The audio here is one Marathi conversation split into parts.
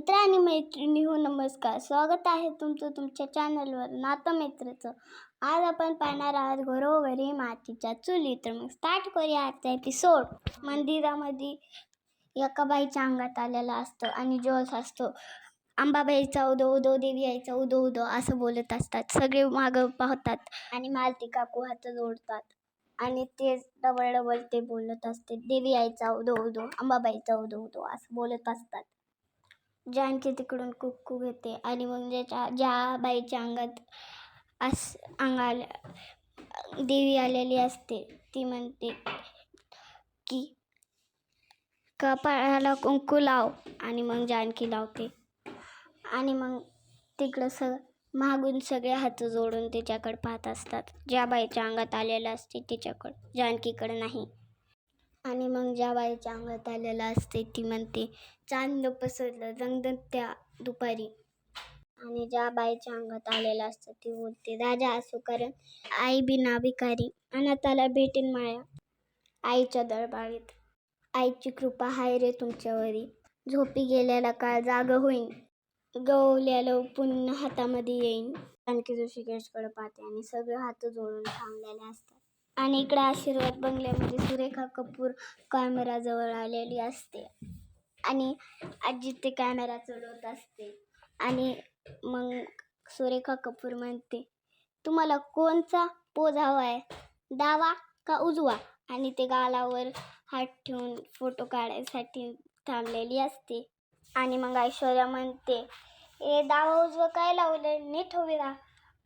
मित्र आणि मैत्रिणी हो नमस्कार. स्वागत आहे तुमचं तुमच्या चॅनलवर नातं मित्रचं. आज आपण पाहणार आहोत घरोघरी मातीच्या चुली. तर मग स्टार्ट करूया आजचा एपिसोड. मंदिरामध्ये एका बाईच्या अंगात आलेला असतं आणि जोश असतो. अंबाबाईचा उदो उदो, देवी आईचा उदो उदो असं बोलत असतात. सगळे मागं पाहतात आणि मालती काकू हात जोडतात आणि ते डबल ते बोलत असते. देवी आईचा उदो उदो, अंबाबाईचा उदो उदो असं बोलत असतात. जानकी तिकडून कुक्कू घेते आणि मग ज्या बाईच्या अंगाला देवी आलेली असते ती म्हणते की कपाळाला कुंकू लाव आणि मग जानकी लावते आणि मग तिकडं मागून सगळे हात जोडून तिच्याकडे पाहत असतात. ज्या बाईच्या अंगात आलेलं असते तिच्याकडं, जानकीकडे नाही. आणि मग ज्या बाईच्या अंगात आलेलं असते ती म्हणते चांद पसरलं रंगत त्या दुपारी. आणि ज्या बाईच्या अंगात आलेलं असतं ती बोलते राजा असो कारण आई बिना भिकारी, अनाथाला भेटेन माया आईच्या दरबारीत. आईची कृपा हाय रे तुमच्यावरी, झोपी गेलेला काळ जाग होईन, गवल्याला पुन्हा हातामध्ये येईन. आणखी ऋषिकेशकडे पाहते आणि सगळे हात जोडून थांबलेले असतात. आणि इकडे आशीर्वाद बंगल्यामध्ये सुरेखा कपूर कॅमेराजवळ आलेली असते आणि आजी ते कॅमेरा चढवत असते. आणि मग सुरेखा कपूर म्हणते तुम्हाला कोणचा पोज हवा आहे, डावा का उजवा? आणि ते गालावर हात ठेवून फोटो काढायसाठी थांबलेली असते. आणि मग ऐश्वर्या म्हणते ए डावा उजवा काय लावलं, नीट उभी राहा.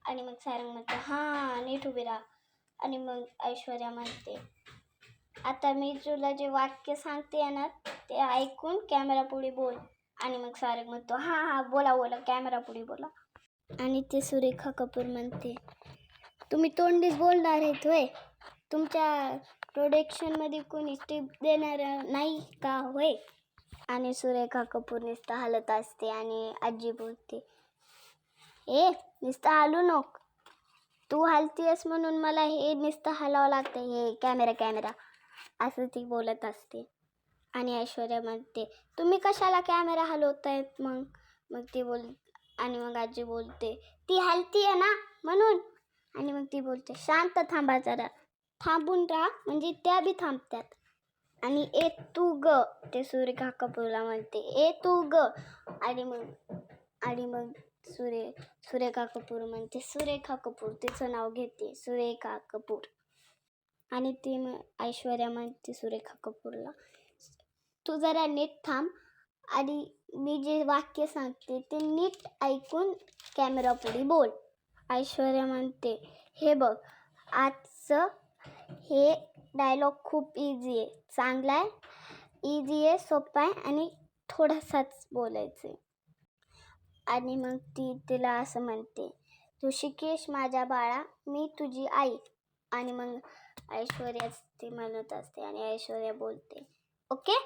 आणि मग सारंग म्हणते हां नीट उभी राहा. आणि मग ऐश्वर्या म्हणते आता मी तुला जे वाक्य सांगते ना ते ऐकून कॅमेरा पुढे बोल. आणि मग सारंग म्हणतो हां बोला कॅमेरा पुढे बोला. आणि ते सुरेखा कपूर म्हणते तुम्ही तोंडीच बोलणार आहेत होय, तुमच्या प्रोडक्शनमध्ये कोणी टिप देणार नाही का होय? आणि सुरेखा कपूर नुसतं हलत असते आणि आजी बोलते ए नुसतं हलू नको, तू हलतीयस म्हणून मला हे नुसतं हलावं लागतं, हे कॅमेरा असं ती बोलत असते. आणि ऐश्वर्या म्हणते तुम्ही कशाला कॅमेरा हलवतायत मग ती आणि मग आजी बोलते ती हलतीये ना म्हणून. आणि मग ती बोलते शांत थांबा जरा, थांबून राहा म्हणजे त्या बी थांबतात. आणि ए तू ग, ते सुरेखा कपूरला म्हणते ए तू ग. आणि मग सुरेखा कपूर म्हणते सुरेखा कपूर, तिचं नाव घेते सुरेखा कपूर. आणि ती ऐश्वर्या म्हणते सुरेखा कपूरला तू जरा नीट थांब आणि मी जे वाक्य सांगते ते नीट ऐकून कॅमेरा पुढे बोल. ऐश्वर्या म्हणते हे बघ आजचं हे डायलॉग खूप इझी आहे, चांगला आहे, इझी आहे, सोपा आहे आणि थोडासाच बोलायचं आहे. आणि मग ती तिला असं म्हणते ऋषिकेश माझ्या बाळा मी तुझी आई. आणि मग ऐश्वर्याच ती म्हणत असते आणि ऐश्वर्या बोलते ओके.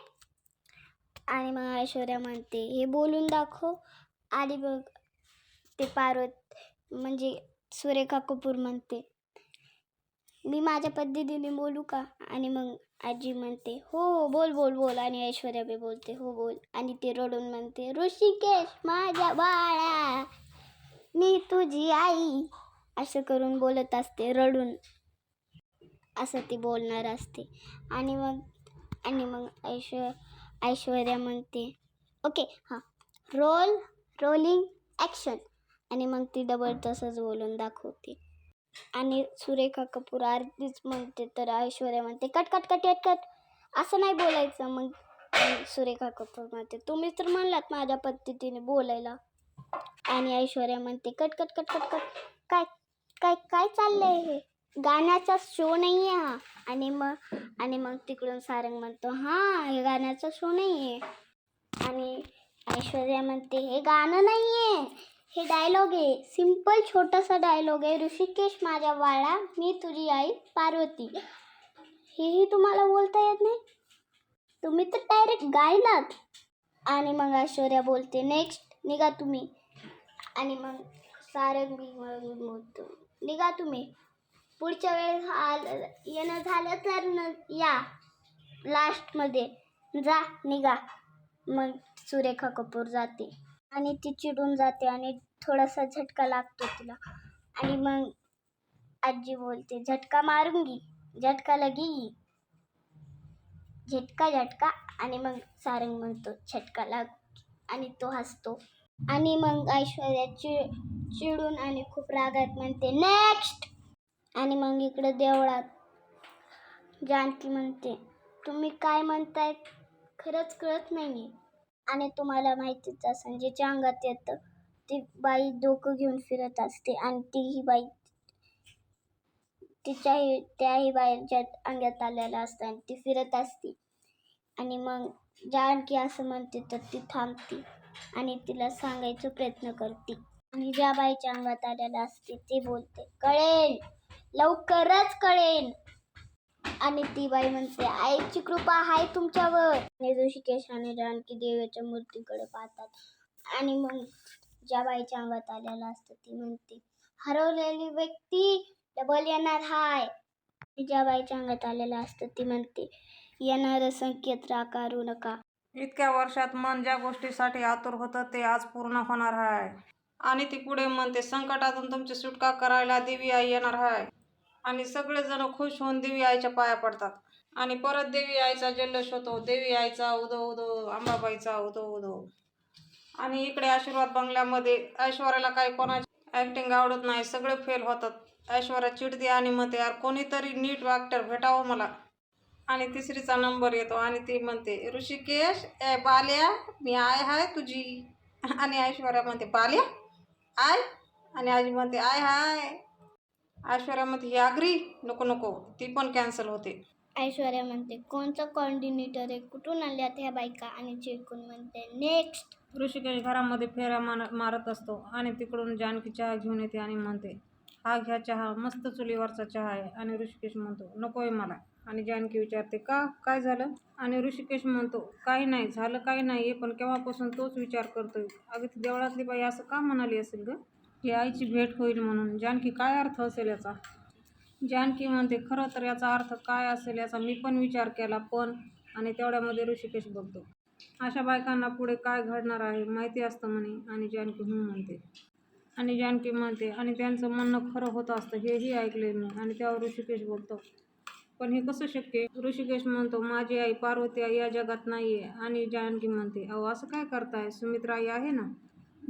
आणि मग ऐश्वर्या म्हणते हे बोलून दाखव. आणि मग ते म्हणजे सुरेखा कपूर म्हणते मी माझ्या पद्धतीने बोलू का? आणि मग आजी म्हणते हो बोल. आणि ऐश्वर्या बी बोलते हो बोल. आणि ते रडून म्हणते ऋषिकेश माझ्या बाळा मी तुझी आई, असं करून बोलत असते रडून, असं ती बोलणार असते. आणि मग ऐश्वर्या म्हणते ओके हां रोलिंग ॲक्शन. आणि मग ती डबल तसंच बोलून दाखवते. आणि सुरेखा कपूर अर्धीच म्हणते तर ऐश्वर्या म्हणते कट असं नाही बोलायचं. मग सुरेखा कपूर म्हणते तुम्ही तर म्हणलात माझ्या पद्धतीने बोलायला. आणि ऐश्वर्या म्हणते कट काय चाललंय, हे गाण्याचा शो नाही आहे हा. आणि मग तिकडून सारंग म्हणतो हां हे गाण्याचा शो नाही आहे. आणि ऐश्वर्या म्हणते हे गाणं नाही आहे, हे डायलॉग आहे, सिम्पल छोटासा डायलॉग आहे, ऋषिकेश माझ्या बाळा मी तुझी आई पार्वती. हेही तुम्हाला बोलता येत नाही, तुम्ही तर डायरेक्ट गायलात. आणि मग ऐश्वर्या बोलते नेक्स्ट निघा तुम्ही. आणि मग सारंग बी बोलतो निघा तुम्ही, पुढच्या वेळेस येणं झालं तर या लास्टमध्ये जा निघा. मग सुरेखा कपूर जाते आणि ती चिडून जाते आणि थोडासा झटका लागतो तिला. आणि मग आजी बोलते, झटका मारूंगी, झटका लगेगी, झटका झटका. आणि मग सारंग म्हणतो झटका लाग आणि तो हसतो. आणि मग ऐश्वर्या चिडून आणि खूप रागात म्हणते नेक्स्ट. आणि मग इकडे देवळात जानकी म्हणते, तुम्ही काय म्हणताय खरंच कळत नाहीये. आणि तुम्हाला माहितीच असेल, जिच्या अंगात येतं ती बाई डोकं घेऊन फिरत असते आणि तीही बाई त्याही बाईच्या अंगात आलेलं असतं आणि ती फिरत असते. आणि मग जानकी असं म्हणते तर ती थांबते आणि तिला सांगायचा प्रयत्न करते. आणि ज्या बाईच्या अंगात आलेलं असते ती बोलते, कळेल, लवकरच कळेल. आणि ती बाई म्हणते, आईची कृपा आहे तुमच्यावर. आणि ऋषिकेश आणि जानकी देवीच्या मूर्तीकडे पाहतात. आणि मग ज्या बाईच्या अंगात आलेलं असतं ती म्हणते, हरवलेली व्यक्ती डबल येणार हाय. ज्या बाईच्या अंगात आलेलं असतं ती म्हणते, येणारं संकेत राकारू नका. इतक्या वर्षात मन ज्या गोष्टीसाठी आतुर होतं ते आज पूर्ण होणार आहे. आणि ती पुढे म्हणते, संकटातून तुमची सुटका करायला देवी आई येणार आहे. आणि सगळेजण खुश होऊन देवी आईच्या पाया पडतात. आणि परत देवी आईचा जल्लोष होतो. देवी आईचा उदो उदो, अंबाबाईचा उदो उदो. आणि इकडे आशीर्वाद बंगल्यामध्ये ऐश्वर्याला काही कोणाची ॲक्टिंग आवडत नाही, सगळे फेल होतात. ऐश्वर्या चिडते आणि म्हणते, यार कोणीतरी नीट ॲक्टर भेटावं मला. आणि तिसरीचा नंबर येतो आणि ती म्हणते, ऋषिकेश ए बाल्या, मी आय हाय तुझी. आणि ऐश्वर्या म्हणते, बाल्या आय. आणि आजी म्हणते, आय हाय. ऐश्वर्या म्हणते, ही आगरी नको नको, ती पण कॅन्सल होते. ऐश्वर्या म्हणते, कोणचा कॉर्डिनेटर आहे, कुठून आल्यात ह्या बायका. आणि चिडकून म्हणते नेक्स्ट. ऋषिकेश घरामध्ये फेऱ्या मारत असतो आणि तिकडून जानकी चहा घेऊन येते आणि म्हणते, हा घ्या चहा, मस्त चुलीवरचा चहा आहे. आणि ऋषिकेश म्हणतो, नकोय मला. आणि जानकी विचारते, का, काय झालं. आणि ऋषिकेश म्हणतो, काही नाही झालं, काही नाही, पण केव्हापासून तोच विचार करतोय. अगं ती देवळातली बाई असं का म्हणाली असेल ग, ही आईची भेट होईल म्हणून. जानकी, काय अर्थ असेल याचा. जानकी म्हणते, खरं तर याचा अर्थ काय असेल याचा मी पण विचार केला, पण. आणि तेवढ्यामध्ये ऋषिकेश बोलतो, अशा बायकांना पुढे काय घडणार आहे माहिती असतं म्हणे. आणि जानकी म्हणते. आणि जानकी म्हणते, आणि त्यांचं म्हणणं खरं होत असतं हेही ऐकले मी. आणि तेव्हा ऋषिकेश बोलतो, पण हे कसं शक्य. ऋषिकेश म्हणतो, माझी आई पार्वती आई या जगात नाही आहे. आणि जानकी म्हणते, अहो असं काय करताय, सुमित्रा आई आहे ना.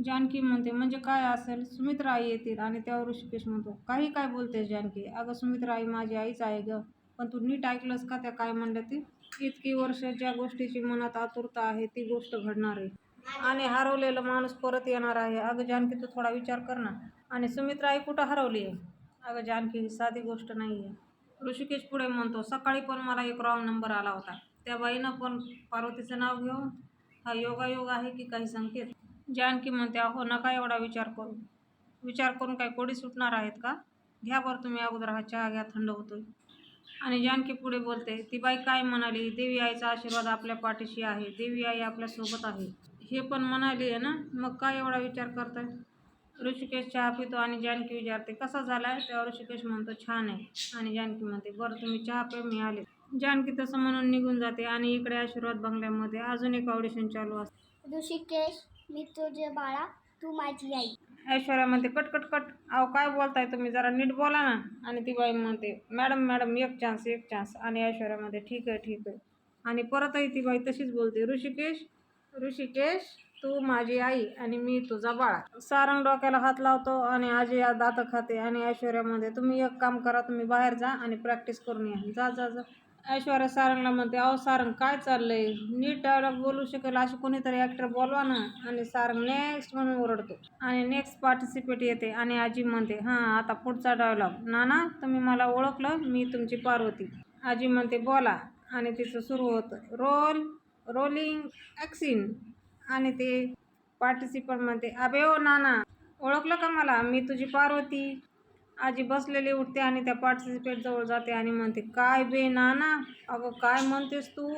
जानकी म्हणते, म्हणजे काय असेल, सुमित्रा आई येतील. आणि तेव्हा ऋषिकेश म्हणतो, काही काय बोलतेस जानकी, अगं सुमित्रा आई माझी आईच आहे ग, पण तू नीट ऐकलंस का त्या काय म्हणलं ते. इतकी वर्ष ज्या गोष्टीची मनात आतुरता आहे ती गोष्ट घडणार आहे. आणि हरवलेला माणूस परत येणार आहे. अगं जानकी तू थोडा विचार कर ना. आणि सुमित्रा आई कुठं हरवली आहे. अगं जानकी ही साधी गोष्ट नाही आहे. ऋषिकेश पुढे म्हणतो, सकाळी पण मला एक रॉंग नंबर आला होता, त्या बाईनं पण पार्वतीचं नाव घेऊन. हा योगायोग आहे की काही संकेत. जानकी म्हणते, अहो नका एवढा विचार करू. विचार करून काही कोडी सुटणार आहेत का. घ्या बरं तुम्ही अगोदर हा चहा घ्या, थंड होतोय. आणि जानकी पुढे बोलते, ती बाई काय म्हणाली, देवी आईचा आशीर्वाद आपल्या पाठीशी आहे, देवी आई आपल्यासोबत आहे, हे पण म्हणाली आहे ना, मग काय एवढा विचार करताय. ऋषिकेश चहा पितो आणि जानकी विचारते, कसा झालाय. तेव्हा ऋषिकेश म्हणतो, छान आहे. आणि जानकी म्हणते, बरं तुम्ही चहा पे, मी आले. जानकी तसं म्हणून निघून जाते. आणि इकडे आशीर्वाद बंगल्यामध्ये अजून एक ऑडिशन चालू असते. ऋषिकेश, मी तुझे बाळा, तू माझी आई. ऐश्वर्या म्हणते, कट कट कट, अहो काय बोलताय तुम्ही, जरा नीट बोला ना. आणि ती बाई म्हणते, मॅडम मॅडम एक चान्स एक चान्स. आणि ऐश्वर्या म्हणते, ठीक आहे ठीक आहे. आणि परतही ती बाई तशीच बोलते, ऋषिकेश ऋषिकेश, तू माझी आई आणि मी तुझा बाळा. सारंग डोक्याला हात लावतो आणि आजी दात खाते. आणि ऐश्वर्या म्हणते, तुम्ही एक काम करा, तुम्ही बाहेर जा आणि प्रॅक्टिस करून या, जा जा जा. ऐश्वर्या सारंगला म्हणते, अहो सारंग काय चाललंय, नीट डायलॉग बोलू शकेल अशी कोणीतरी ॲक्टर बोलवा ना. आणि सारंग नेक्स्ट म्हणून ओरडतो. आणि नेक्स्ट पार्टिसिपेट येते. आणि आजी म्हणते, हां आता पुढचा डायलॉग. नाना तुम्ही मला ओळखलं, मी तुमची पार्वती. आजी म्हणते, बोला. आणि तिचं सुरू होतं, रोलिंग ॲक्शन. आणि ते पार्टिसिपंट म्हणते, अबे ओ नाना, ओळखलं का मला, मी तुझी पार्वती. आजी बसलेली उठते आणि त्या पार्टिसिपेट जवळ जाते आणि म्हणते, काय बे नाना, अगं काय म्हणतेस तू.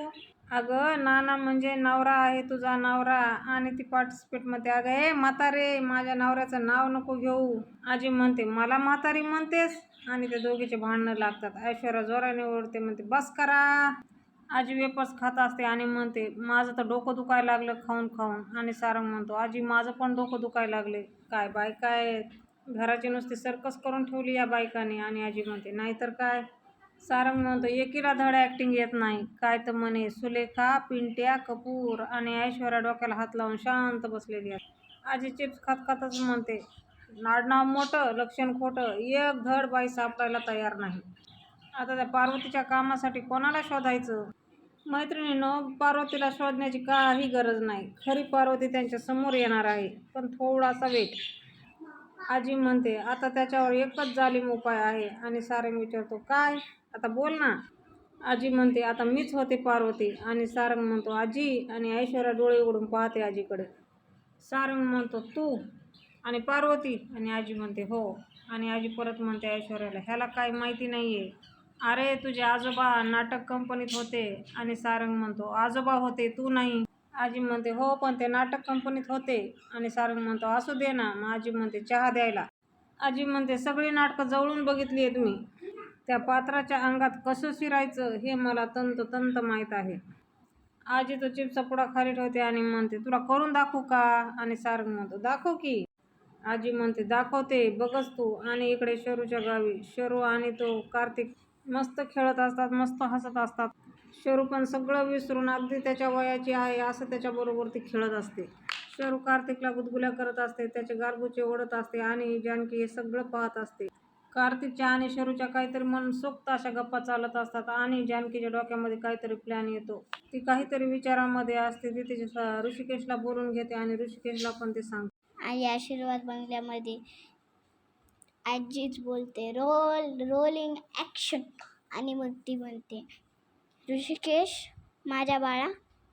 अगं नाना म्हणजे नवरा आहे, तुझा नवरा. आणि ती पार्टिसिपेट म्हणते, अगं ए म्हातारे, माझ्या नवऱ्याचं नाव नको घेऊ. आजी म्हणते, मला म्हातारी म्हणतेस. आणि ते दोघीचे भांडणं लागतात. ऐश्वर्या जोराने ओरडते, म्हणते, बस करा. आजी वेपर्स खात असते आणि म्हणते माझं तर डोकं दुखायला लागलं खाऊन खाऊन. आणि सारंग म्हणतो आजी माझं पण डोकं दुखायला लागले. काय बायका आहेत, घराची नुसती सर्कस करून ठेवली या बायकाने. आणि आजी म्हणते नाहीतर काय. सारंग म्हणतो एकीला धड ॲक्टिंग येत नाही. काय तर म्हणे सुलेखा, पिंट्या, कपूर आणि ऐश्वर्या डोक्याला हात लावून शांत बसलेली आहे. आजी चिप्स खात खातच म्हणते नाडनाव मोठं लक्षण खोटं, एक धड बाई सापडायला तयार नाही. आता त्या पार्वतीच्या कामासाठी कोणाला शोधायचं? मैत्रिणीनं पार्वतीला शोधण्याची काही गरज नाही. खरी पार्वती त्यांच्या समोर येणार आहे, पण थोडासा वेट. आजी म्हणते आता त्याच्यावर एकच जालीम उपाय आहे. आणि सारंग विचारतो काय? आता बोल ना. आजी म्हणते आता मीच होते पार्वती. आणि सारंग म्हणतो आजी. आणि ऐश्वर्या डोळे उघडून पाहते आजीकडे. सारंग म्हणतो तू आणि पार्वती? आणि आजी म्हणते हो. आणि आजी परत म्हणते ऐश्वर्याला ह्याला काही माहिती नाही आहे. अरे तुझे आजोबा नाटक कंपनीत होते. आणि सारंग म्हणतो आजोबा होते तू नाही. आजी म्हणते हो पण ते नाटक कंपनीत होते. आणि सारंग म्हणतो असू दे ना. मग आजी म्हणते चहा द्यायला. आजी म्हणते सगळी नाटकं जवळून बघितली आहेत मी. त्या पात्राच्या अंगात कसं शिरायचं हे मला तंतोतंत माहीत आहे. आजी तो चिप्सचा पुडा खाली ठेवते आणि म्हणते तुला करून दाखवू का? आणि सारंग म्हणतो दाखव की. आजी म्हणते दाखवते बघच तू. आणि इकडे शरूच्या गावी शरू आणि तो कार्तिक मस्त खेळत असतात, मस्त हसत असतात. शरू पण सगळं विसरून अगदी त्याच्या वयाची आहे असं त्याच्याबरोबर ती खेळत असते. शरू कार्तिकला गुदगुल्या करत असते, त्याचे गालबुचे ओढत असते आणि जानकी हे सगळं पाहत असते. कार्तिकच्या आणि शरूच्या काहीतरी मनसोक्त अशा गप्पा चालत असतात आणि जानकीच्या डोक्यामध्ये काहीतरी प्लॅन येतो. ती काहीतरी विचारामध्ये असते. ती तिच्या ऋषिकेशला बोलून घेते आणि ऋषिकेशला पण ते सांगते. आणि आशीर्वाद बंगल्यामध्ये आजीच बोलते रोलिंग ॲक्शन. आणि मग ती म्हणते ऋषिकेश माझ्या बाळा,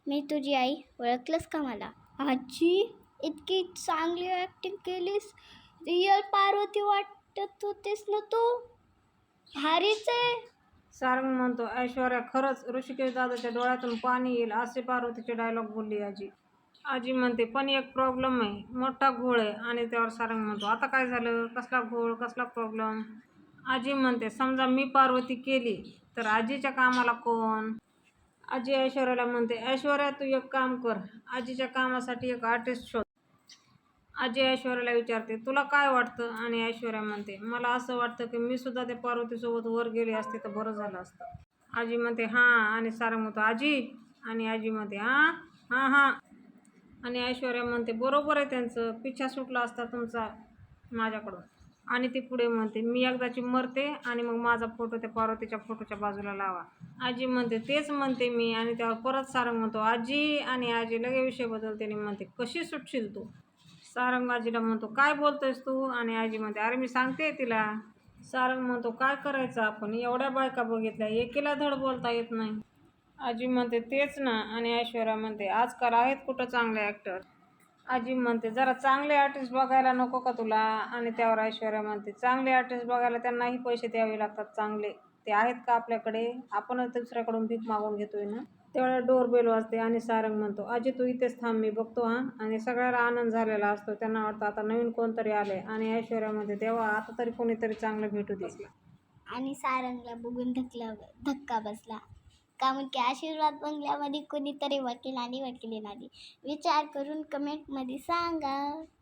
मी तुझी आई, ओळखलंस का मला? आजी इतकी चांगली ॲक्टिंग केलीस, रिअल पार्वती वाटत होतीस ना तू, भारीच आहे. सारंग म्हणतो ऐश्वर्या खरंच ऋषिकेश दादाच्या डोळ्यातून पाणी येईल असे पार्वतीचे डायलॉग बोलली आजी. आजी म्हणते पण एक प्रॉब्लेम आहे, मोठा घोळ आहे. आणि त्यावर सारंग म्हणतो आता काय झालं? कसला घोळ, कसला प्रॉब्लेम? आजी म्हणते समजा मी पार्वती केली तर आजीच्या कामाला कोण? आजी ऐश्वर्याला म्हणते ऐश्वर्या तू एक काम कर, आजीच्या कामासाठी एक आर्टिस्ट शोध. आजी ऐश्वर्याला विचारते तुला काय वाटतं? आणि ऐश्वर्या म्हणते मला असं वाटतं की मी सुद्धा त्या पार्वतीसोबत वर गेले असते तर बरं झालं असतं. आजी म्हणते हां. आणि सारंग म्हणतो आजी. आणि आजी म्हणते हां हां हां. आणि ऐश्वर्या म्हणते बरोबर आहे त्यांचं, पिच्छा सुटला असता तुमचा माझ्याकडून. आणि ती पुढे म्हणते मी एकदाची मरते आणि मग माझा फोटो त्या पार्वतीच्या फोटोच्या बाजूला लावा. आजी म्हणते तेच म्हणते मी. आणि त्यावर परत सारंग म्हणतो आजी. आणि आजी लगे विषय बदलते आणि म्हणते कशी सुटशील तू? सारंग आजीला म्हणतो काय बोलतोयस तू? आणि आजी म्हणते अरे मी सांगते तिला. सारंग म्हणतो काय करायचं आपण, एवढ्या बायका बघितल्या, एकीला धड बोलता येत नाही. आजी म्हणते तेच ना. आणि ऐश्वर्या म्हणते आजकाल आहेत कुठं चांगले ॲक्टर. आजी म्हणते जरा चांगले आर्टिस्ट बघायला नको का तुला? आणि त्यावर ऐश्वर्या म्हणते चांगले आर्टिस्ट बघायला त्यांनाही पैसे द्यावे लागतात चांगले. ते आहेत का आपल्याकडे? आपणच दुसऱ्याकडून भीक मागून घेतोय ना. तेवढ्या डोरबेल वाजते आणि सारंग म्हणतो आजी तू इथेच थांब, मी बघतो हां. आणि सगळ्याला आनंद झालेला असतो. त्यांना वाटतं आता नवीन कोणतरी आले. आणि ऐश्वर्या म्हणते तेव्हा आता तरी कोणीतरी चांगलं भेटू दे. आणि सारंगला बघून धक्का बसला. का की आशीर्वाद बंगल्यामध्ये कोणीतरी वकील आणि वकिलीन आली. विचार करून कमेंटमध्ये सांगा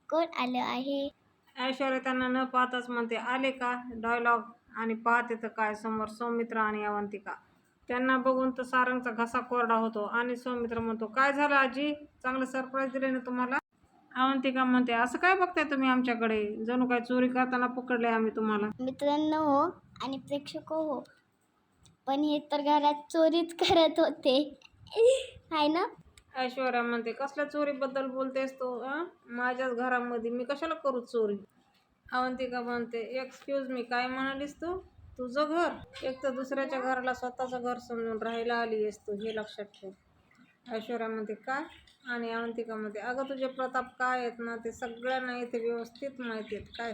कोण आलं आहे. ऐश्वर्या त्यांना न पाहताच म्हणते आले का डायलॉग. आणि पाहते तर काय समोर सौमित्र आणि अवंतिका. त्यांना बघून तर सारंगचा घसा कोरडा होतो. आणि सौमित्र म्हणतो काय झालं आजी, चांगलं सरप्राईज दिले ना तुम्हाला? अवंतिका म्हणते असं काय बघताय तुम्ही आमच्याकडे, जणू काय चोरी करताना पकडले आम्ही तुम्हाला. मित्रांनो हो आणि प्रेक्षक हो, पण हे तर घरात चोरीच करत होते आहे ना. ऐश्वर्या म्हणते कसल्या चोरीबद्दल बोलतेस तू? माझ्याच घरामध्ये मी कशाला करू चोरी? अवंतिका म्हणते एक्सक्यूज मी, काय म्हणालीस तू? तुझं घर? एक तर दुसऱ्याच्या घराला स्वतःचं घर समजून राहायला आली आहेस तू, हे लक्षात ठेव. ऐश्वर्या म्हणते काय? आणि अवंतिका म्हणते अगं तुझे प्रताप काय आहेत ना ते सगळ्यांना इथे व्यवस्थित माहिती आहेत काय.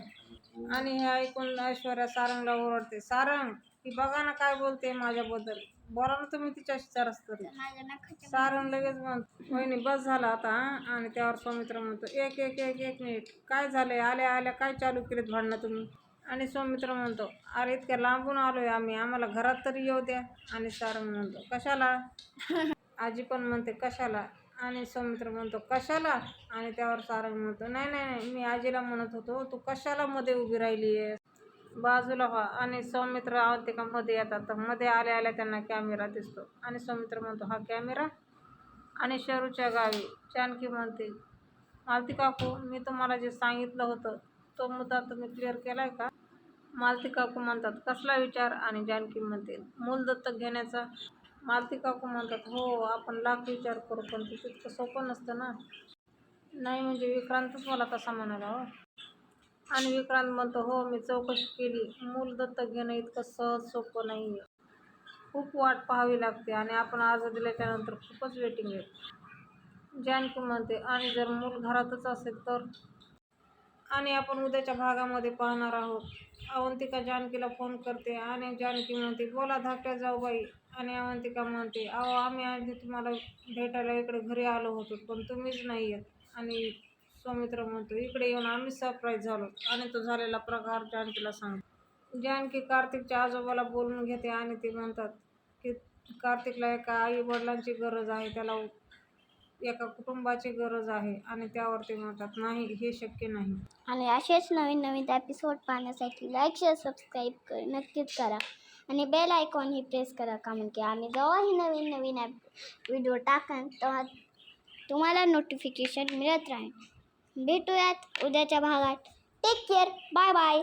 आणि हे ऐकून ऐश्वर्या सारंगला ओरडते सारंग ती बघा ना काय बोलते माझ्याबद्दल, बोला ना तुम्ही तिच्याशी जरास तरी. सारंग लगेच म्हणतो वहिनी बस झालं आता. आणि त्यावर सौमित्र म्हणतो एक एक एक एक मिनिट, काय झालंय? आल्या आल्या काय चालू केलीत भांडणं तुम्ही? आणि सौमित्र म्हणतो, अरे इतक्या लांबून आलोय आम्ही, आम्हाला घरात तरी येऊ द्या. आणि सारंग म्हणतो, कशाला? आजी पण म्हणते, कशाला? आणि सौमित्र म्हणतो, कशाला? आणि त्यावर सारंग म्हणतो, नाही नाही नाही, मी आजीला म्हणत होतो, तू कशाला मध्ये उभी राहिली आहे, बाजूला व्हा. आणि सौमित्र अवंतिका मध्ये येतात. तर मध्ये आल्या आल्या त्यांना कॅमेरा दिसतो आणि सौमित्र म्हणतो, हा कॅमेरा? आणि शरूच्या गावी जानकी म्हणते, मालती काकू, मी तुम्हाला जे सांगितलं होतं तो मुद्दा तुम्ही क्लिअर केलाय का? मालती काकू म्हणतात, कसला विचार? आणि जानकी म्हणते, मूल दत्तक घेण्याचा. मालती काकू म्हणतात, हो, आपण लाख विचार करू पण ते तितकं सोपं नसतं ना. नाही म्हणजे विक्रांतच मला तसा म्हणाला हो. आणि विक्रांत म्हणतो, हो, मी चौकशी केली, मूल दत्तक घेणं इतकं सहज सोपं नाही आहे. खूप वाट पाहावी लागते आणि आपण अर्ज दिल्याच्या नंतर खूपच वेटिंग आहे. जानकी म्हणते, आणि जर मूल घरातच असेल तर? आणि आपण उद्याच्या भागामध्ये पाहणार आहोत. अवंतिका जानकीला फोन करते आणि जानकी म्हणते, बोला धाकट्या जाऊबाई. आणि अवंतिका म्हणते, अहो, आम्ही आधी तुम्हाला भेटायला इकडे घरी आलो होतो पण तुम्हीच नाही येत. आणि सौमित्र म्हणतो, इकडे येऊन आम्ही सरप्राईज झालो. आणि तो झालेला प्रकार जानकीला सांगतो. जानकी कार्तिकच्या आजोबाला बोलून घेते आणि ते म्हणतात की कार्तिकला एका आई वडिलांची गरज आहे, त्याला एका कुटुंबाची गरज आहे. आणि त्यावर ते म्हणतात, नाही, हे शक्य नाही. आणि असेच नवीन नवीन एपिसोड पाहण्यासाठी लाईक शेअर सबस्क्राईब नक्कीच करा आणि बेल आयकॉन ही प्रेस करा. का म्हणजे आम्ही जेव्हाही नवीन नवीन व्हिडिओ टाकन तेव्हा तुम्हाला नोटिफिकेशन मिळत राहील. भेटूयात उद्याच्या भागात. Take care. Bye bye.